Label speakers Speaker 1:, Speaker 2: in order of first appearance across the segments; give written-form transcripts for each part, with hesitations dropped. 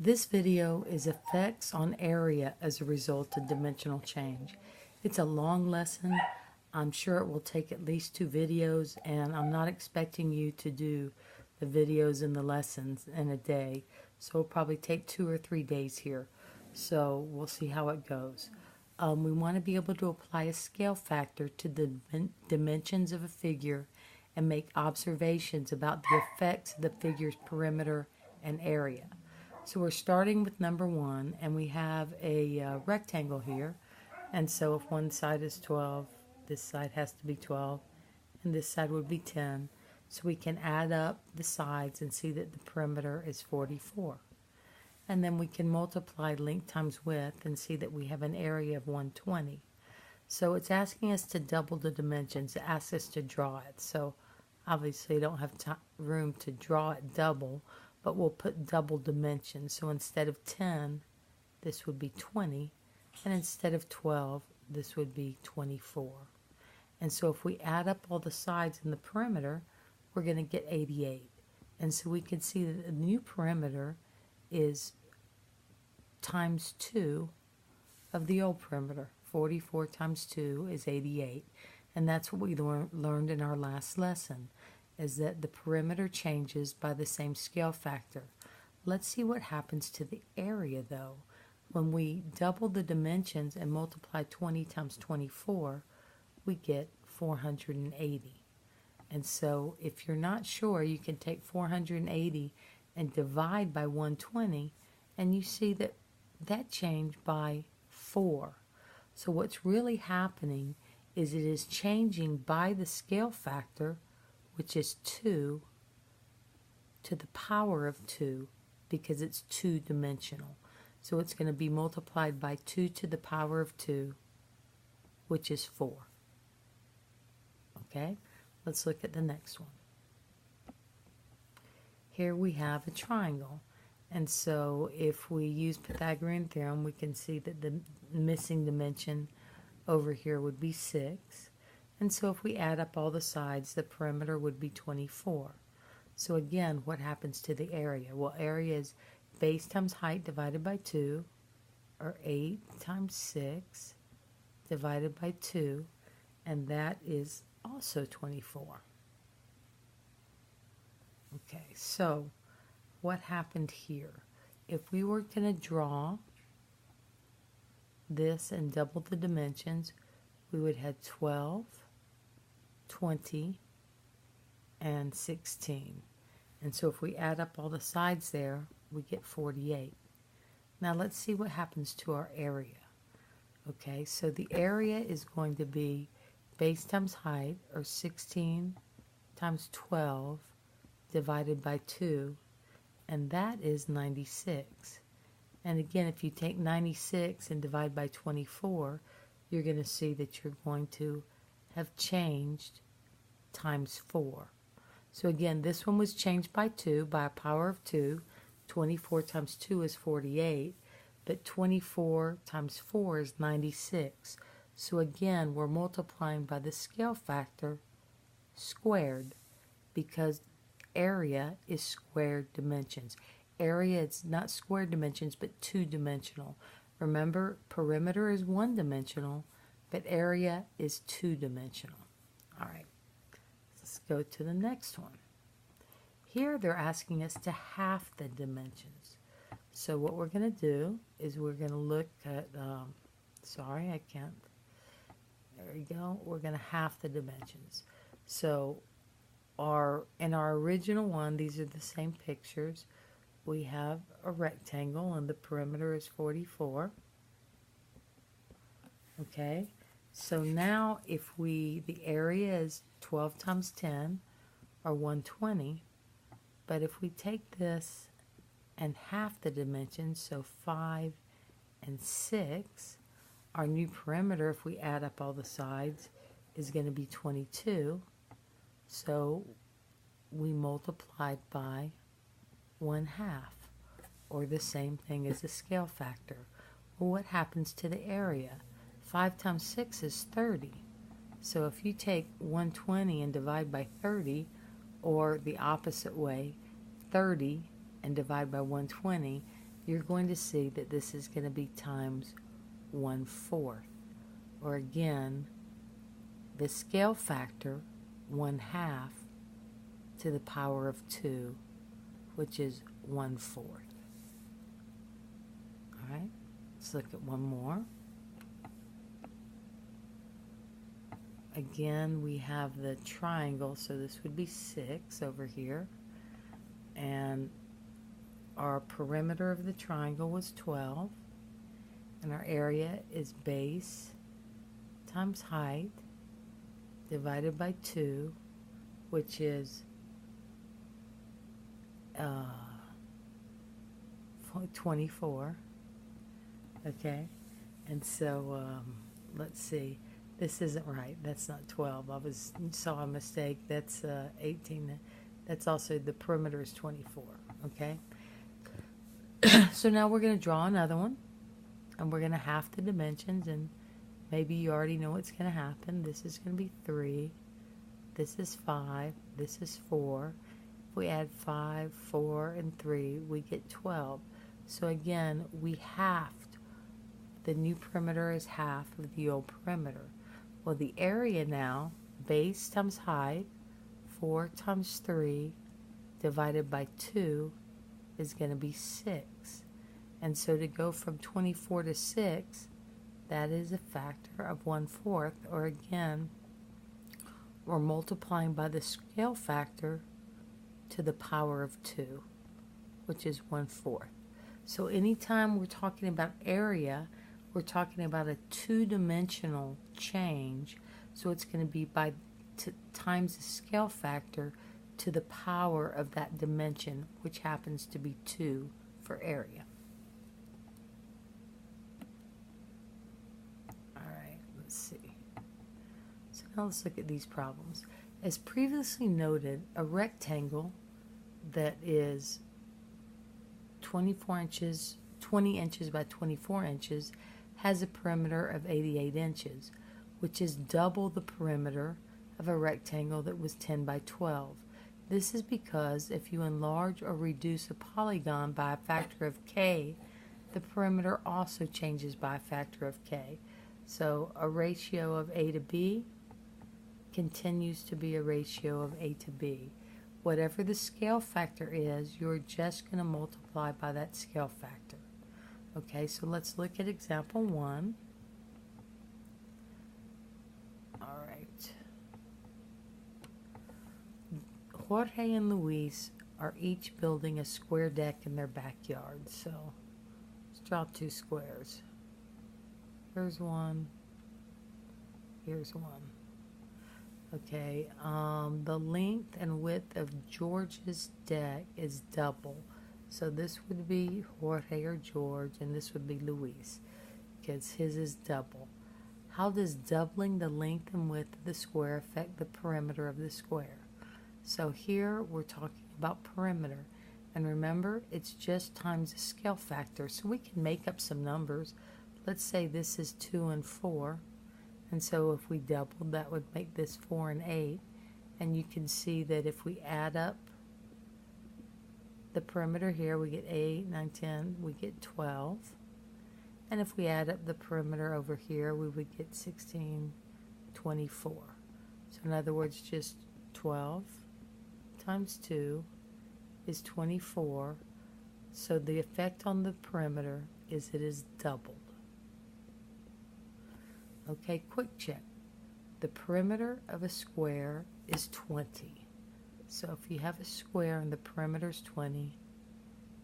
Speaker 1: This video is effects on area as a result of dimensional change. It's a long lesson. I'm sure it will take at least 2 videos, and I'm not expecting you to do the videos and the lessons in a day. So it'll probably take 2 or 3 days here. So we'll see how it goes. We want to be able to apply a scale factor to the dimensions of a figure and make observations about the effects of the figure's perimeter and area. So we're starting with number 1, and we have a rectangle here. And so if one side is 12, this side has to be 12, and this side would be 10. So we can add up the sides and see that the perimeter is 44. And then we can multiply length times width and see that we have an area of 120. So it's asking us to double the dimensions. It asks us to draw it. So obviously I don't have room to draw it double, but we'll put double dimensions. So instead of 10, this would be 20, and instead of 12, this would be 24. And so if we add up all the sides in the perimeter, we're going to get 88. And so we can see that the new perimeter is times 2 of the old perimeter. 44 times 2 is 88. And that's what we learned in our last lesson, is that the perimeter changes by the same scale factor. Let's see what happens to the area, though. When we double the dimensions and multiply 20 times 24, we get 480. And so if you're not sure, you can take 480 and divide by 120, and you see that that changed by 4. So what's really happening is it is changing by the scale factor, which is 2 to the power of 2, because it's 2-dimensional. So it's going to be multiplied by 2 to the power of 2, which is 4. Okay, let's look at the next one. Here we have a triangle. And so if we use Pythagorean theorem, we can see that the missing dimension over here would be 6. And so if we add up all the sides, the perimeter would be 24. So again, what happens to the area? Well, area is base times height divided by 2, or 8 times 6 divided by 2, and that is also 24. Okay, so what happened here? If we were going to draw this and double the dimensions, we would have 12, 20, and 16. And so if we add up all the sides there, we get 48. Now let's see what happens to our area. Okay, so the area is going to be base times height, or 16 times 12 divided by 2, and that is 96. And again, if you take 96 and divide by 24, you're going to see that you're going to have changed times 4. So again, this one was changed by 2, by a power of 2. 24 times 2 is 48, but 24 times 4 is 96. So again, we're multiplying by the scale factor squared, because area is squared dimensions. Area is not squared dimensions, but 2-dimensional. Remember, perimeter is 1-dimensional, but area is 2-dimensional. All right, let's go to the next one. Here they're asking us to half the dimensions. So what we're going to do is we're going to look at, sorry, I can't. There we go. We're going to half the dimensions. So in our original one, these are the same pictures. We have a rectangle, and the perimeter is 44. Okay, so now if the area is 12 times 10, or 120, but if we take this and half the dimensions, so 5 and 6, our new perimeter, if we add up all the sides, is going to be 22. So we multiplied by 1/2, or the same thing as the scale factor. Well, what happens to the area? 5 times 6 is 30. So if you take 120 and divide by 30, or the opposite way, 30 and divide by 120, you're going to see that this is going to be times 1/4. Or again, the scale factor, 1/2 to the power of 2, which is 1/4. All right, let's look at one more. Again, we have the triangle, so this would be 6 over here. And our perimeter of the triangle was 12. And our area is base times height divided by 2, which is 24. Okay, and so let's see. This isn't right. That's not 12. Saw a mistake. That's 18. That's also the perimeter is 24. Okay. So now we're going to draw another one, and we're going to half the dimensions, and maybe you already know what's going to happen. This is going to be 3. This is 5. This is 4. If we add 5, 4, and 3, we get 12. So again, we halved. The new perimeter is half of the old perimeter. Well, the area now, base times height, 4 times 3 divided by 2 is going to be 6. And so to go from 24 to 6, that is a factor of 1/4, or again, we're multiplying by the scale factor to the power of 2, which is 1/4. So anytime we're talking about area, we're talking about a two-dimensional change. So it's going to be by times the scale factor to the power of that dimension, which happens to be 2 for area. All right, let's see. So now let's look at these problems. As previously noted, a rectangle that is 20 inches by 24 inches has a perimeter of 88 inches, which is double the perimeter of a rectangle that was 10 by 12. This is because if you enlarge or reduce a polygon by a factor of k, the perimeter also changes by a factor of k. So a ratio of A to B continues to be a ratio of A to B. Whatever the scale factor is, you're just going to multiply by that scale factor. Okay, so let's look at example 1. All right. Jorge and Luis are each building a square deck in their backyard. So let's draw 2 squares. Here's one. Here's one. Okay, the length and width of George's deck is double. So this would be Jorge or George, and this would be Luis, because his is double. How does doubling the length and width of the square affect the perimeter of the square? So here we're talking about perimeter. And remember, it's just times the scale factor. So we can make up some numbers. Let's say this is 2 and 4. And so if we doubled, that would make this 4 and 8. And you can see that if we add up the perimeter here, we get 8, 9, 10, we get 12. And if we add up the perimeter over here, we would get 16, 24. So in other words, just 12 times 2 is 24. So the effect on the perimeter is it is doubled. Okay, quick check. The perimeter of a square is 20. So if you have a square and the perimeter is 20,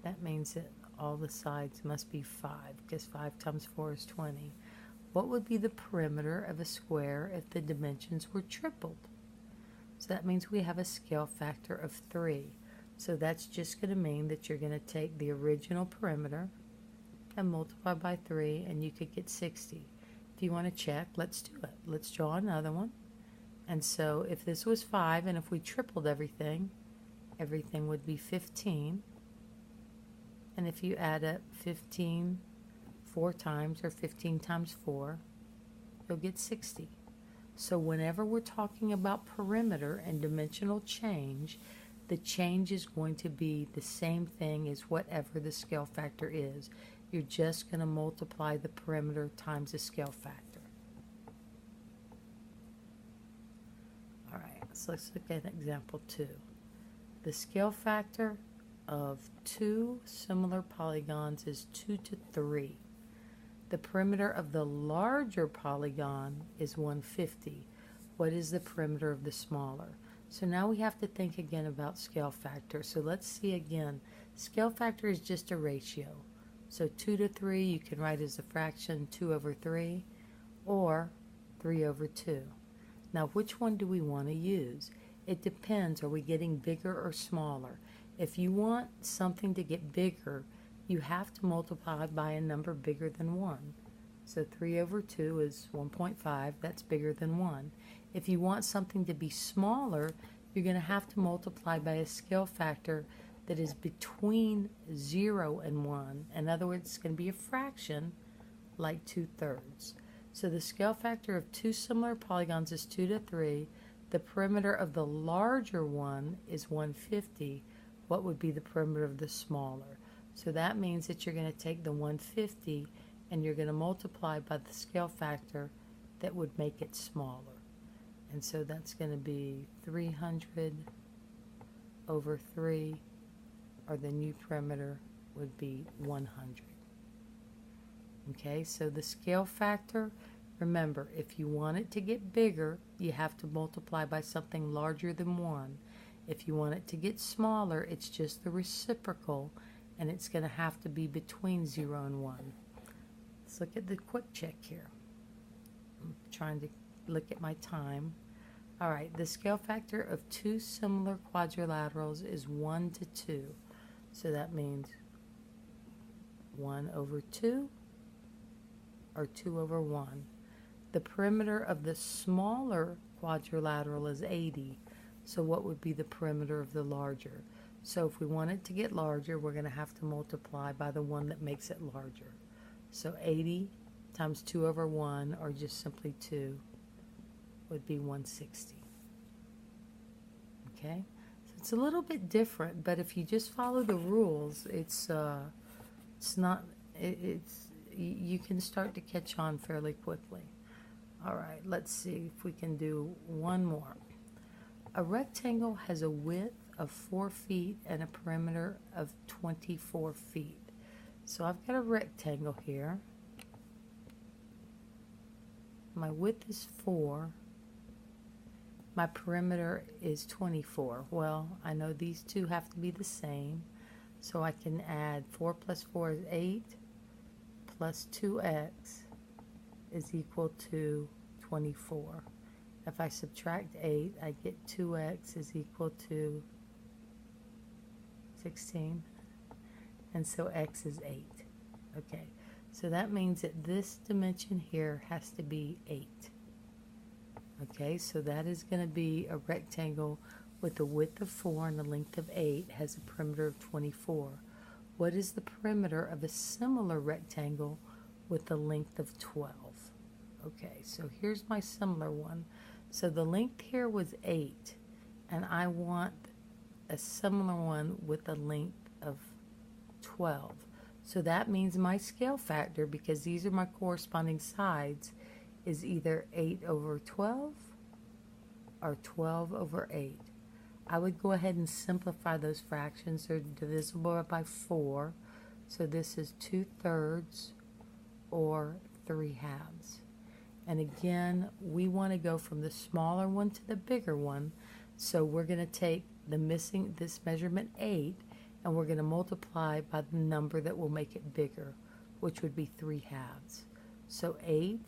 Speaker 1: that means that all the sides must be 5, because 5 times 4 is 20. What would be the perimeter of a square if the dimensions were tripled? So that means we have a scale factor of 3. So that's just going to mean that you're going to take the original perimeter and multiply by 3, and you could get 60. If you want to check, let's do it. Let's draw another one. And so if this was 5, and if we tripled everything, everything would be 15. And if you add up 15 4 times, or 15 times 4, you'll get 60. So whenever we're talking about perimeter and dimensional change, the change is going to be the same thing as whatever the scale factor is. You're just going to multiply the perimeter times the scale factor. All right, so let's look at example 2. The scale factor of two similar polygons is 2 to 3. The perimeter of the larger polygon is 150. What is the perimeter of the smaller? So now we have to think again about scale factor. So let's see again. Scale factor is just a ratio. So 2 to 3 you can write as a fraction 2 over 3 or 3 over 2. Now which one do we want to use? It depends. Are we getting bigger or smaller? If you want something to get bigger, you have to multiply by a number bigger than 1. So 3 over 2 is 1.5. That's bigger than 1. If you want something to be smaller, you're going to have to multiply by a scale factor that is between 0 and 1. In other words, it's going to be a fraction, like 2/3. So the scale factor of two similar polygons is 2 to 3. The perimeter of the larger one is 150. What would be the perimeter of the smaller? So that means that you're going to take the 150 and you're going to multiply by the scale factor that would make it smaller. And so that's going to be 300 over 3, or the new perimeter would be 100. Okay, so the scale factor, remember, if you want it to get bigger, you have to multiply by something larger than 1. If you want it to get smaller, it's just the reciprocal, and it's going to have to be between 0 and 1. Let's look at the quick check here. I'm trying to look at my time. All right, the scale factor of two similar quadrilaterals is 1 to 2. So that means 1 over 2 or 2 over 1. The perimeter of the smaller quadrilateral is 80. So what would be the perimeter of the larger? So if we want it to get larger, we're going to have to multiply by the one that makes it larger. So 80 times 2 over 1, or just simply 2, would be 160. Okay? So it's a little bit different, but if you just follow the rules, you can start to catch on fairly quickly. All right, let's see if we can do one more. A rectangle has a width of 4 feet and a perimeter of 24 feet. So I've got a rectangle here. My width is 4. My perimeter is 24. Well, I know these two have to be the same. So I can add 4 plus 4 is 8, plus 2x is equal to 24. If I subtract 8, I get 2x is equal to 16. And so x is 8. Okay, so that means that this dimension here has to be 8. Okay, so that is going to be a rectangle with a width of 4 and a length of 8, has a perimeter of 24. What is the perimeter of a similar rectangle with a length of 12? Okay, so here's my similar one. So the length here was 8, and I want a similar one with a length of 12. So that means my scale factor, because these are my corresponding sides, is either 8 over 12 or 12 over 8. I would go ahead and simplify those fractions. They're divisible by 4. So this is 2/3 or 3/2. And again, we want to go from the smaller one to the bigger one. So we're going to take this measurement 8, and we're going to multiply by the number that will make it bigger, which would be 3/2. So 8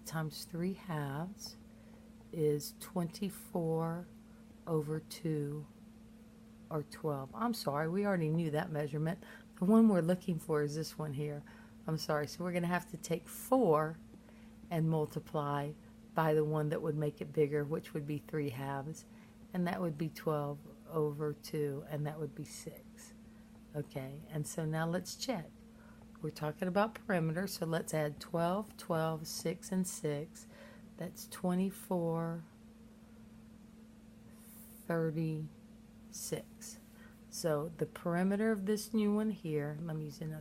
Speaker 1: times 3/2 is 24 over 2, or 12. I'm sorry, we already knew that measurement. The one we're looking for is this one here. I'm sorry, so we're going to have to take 4 and multiply by the one that would make it bigger, which would be 3/2, and that would be 12 over 2, and that would be 6. Okay, and so now let's check. We're talking about perimeter, so let's add 12, 12, 6, and 6. That's 24, 30, 6. So the perimeter of this new one here, let me use another